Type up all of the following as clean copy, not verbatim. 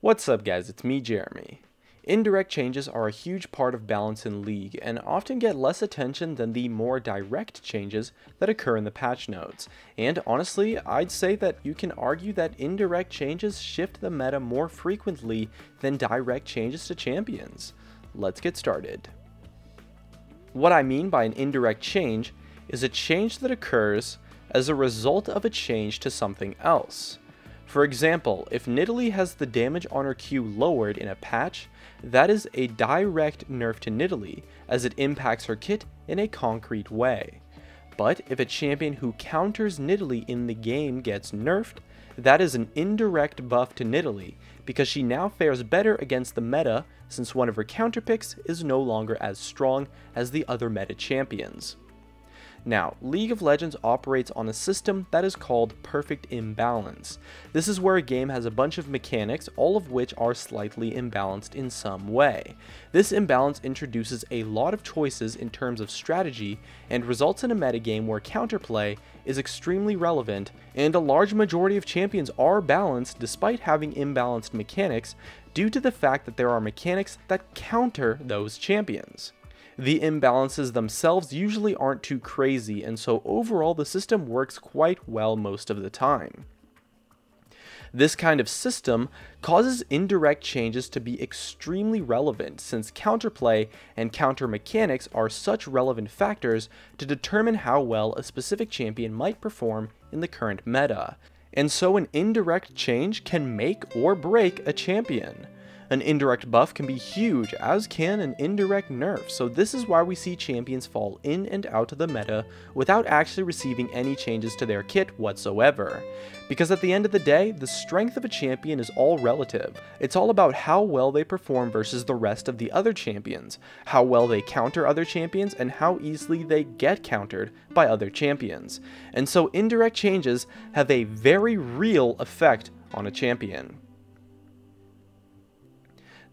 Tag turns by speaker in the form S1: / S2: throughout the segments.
S1: What's up guys, it's me Jeremy. Indirect changes are a huge part of balance in League and often get less attention than the more direct changes that occur in the patch notes. And honestly, I'd say that you can argue that indirect changes shift the meta more frequently than direct changes to champions. Let's get started. What I mean by an indirect change is a change that occurs as a result of a change to something else. For example, if Nidalee has the damage on her Q lowered in a patch, that is a direct nerf to Nidalee, as it impacts her kit in a concrete way. But if a champion who counters Nidalee in the game gets nerfed, that is an indirect buff to Nidalee, because she now fares better against the meta since one of her counter picks is no longer as strong as the other meta champions. Now, League of Legends operates on a system that is called perfect imbalance. This is where a game has a bunch of mechanics, all of which are slightly imbalanced in some way. This imbalance introduces a lot of choices in terms of strategy and results in a metagame where counterplay is extremely relevant, and a large majority of champions are balanced despite having imbalanced mechanics due to the fact that there are mechanics that counter those champions. The imbalances themselves usually aren't too crazy, and so overall the system works quite well most of the time. This kind of system causes indirect changes to be extremely relevant, since counterplay and counter mechanics are such relevant factors to determine how well a specific champion might perform in the current meta. And so an indirect change can make or break a champion. An indirect buff can be huge, as can an indirect nerf, so this is why we see champions fall in and out of the meta without actually receiving any changes to their kit whatsoever. Because at the end of the day, the strength of a champion is all relative. It's all about how well they perform versus the rest of the other champions, how well they counter other champions, and how easily they get countered by other champions. And so indirect changes have a very real effect on a champion.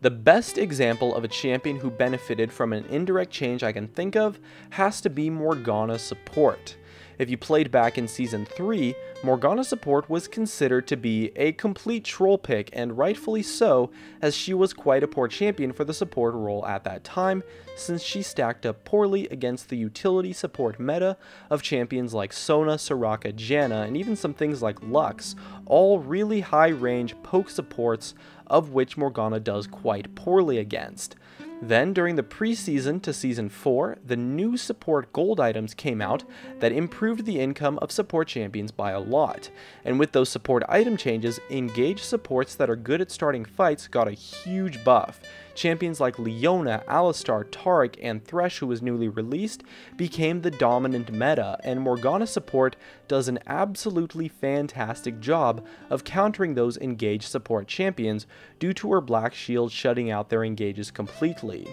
S1: The best example of a champion who benefited from an indirect change I can think of has to be Morgana Support. If you played back in Season 3, Morgana Support was considered to be a complete troll pick, and rightfully so, as she was quite a poor champion for the support role at that time, since she stacked up poorly against the utility support meta of champions like Sona, Soraka, Janna, and even some things like Lux, all really high range poke supports of which Morgana does quite poorly against. Then, during the preseason to Season 4, the new support gold items came out that improved the income of support champions by a lot. And with those support item changes, engaged supports that are good at starting fights got a huge buff. Champions like Leona, Alistar, Taric, and Thresh, who was newly released, became the dominant meta, and Morgana Support does an absolutely fantastic job of countering those engaged support champions due to her Black Shield shutting out their engages completely.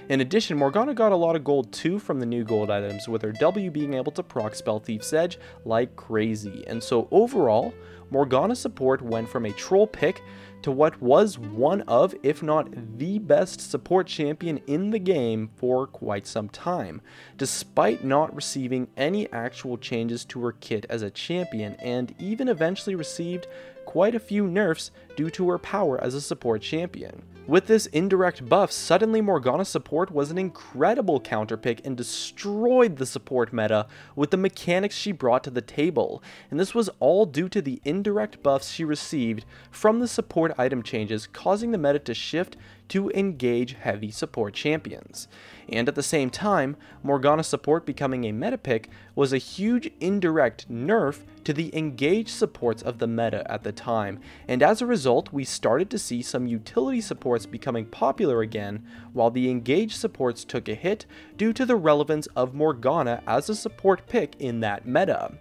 S1: In addition, Morgana got a lot of gold too from the new gold items, with her W being able to proc Spell Thief's Edge like crazy, and so overall, Morgana Support went from a troll pick to what was one of, if not the best support champion in the game for quite some time, despite not receiving any actual changes to her kit as a champion, and even eventually received quite a few nerfs due to her power as a support champion. With this indirect buff, suddenly Morgana Support was an incredible counter pick and destroyed the support meta with the mechanics she brought to the table, and this was all due to the indirect buffs she received from the support item changes, causing the meta to shift to engage heavy support champions. And at the same time, Morgana Support becoming a meta pick was a huge indirect nerf to the engaged supports of the meta at the time, and as a result we started to see some utility supports becoming popular again, while the engaged supports took a hit due to the relevance of Morgana as a support pick in that meta.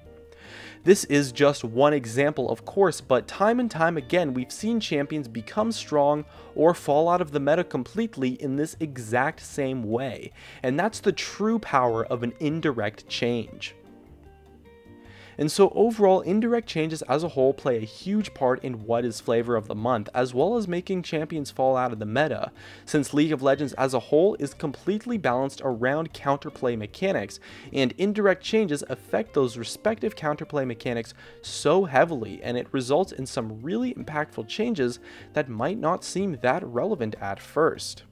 S1: This is just one example, of course, but time and time again we've seen champions become strong or fall out of the meta completely in this exact same way, and that's the true power of an indirect change. And so overall, indirect changes as a whole play a huge part in what is flavor of the month, as well as making champions fall out of the meta, since League of Legends as a whole is completely balanced around counterplay mechanics, and indirect changes affect those respective counterplay mechanics so heavily, and it results in some really impactful changes that might not seem that relevant at first.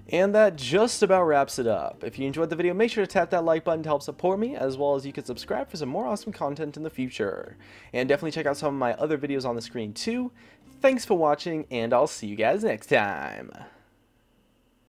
S1: And that just about wraps it up. If you enjoyed the video, make sure to tap that like button to help support me, as well as you can subscribe for some more awesome content in the future. And definitely check out some of my other videos on the screen too. Thanks for watching, and I'll see you guys next time.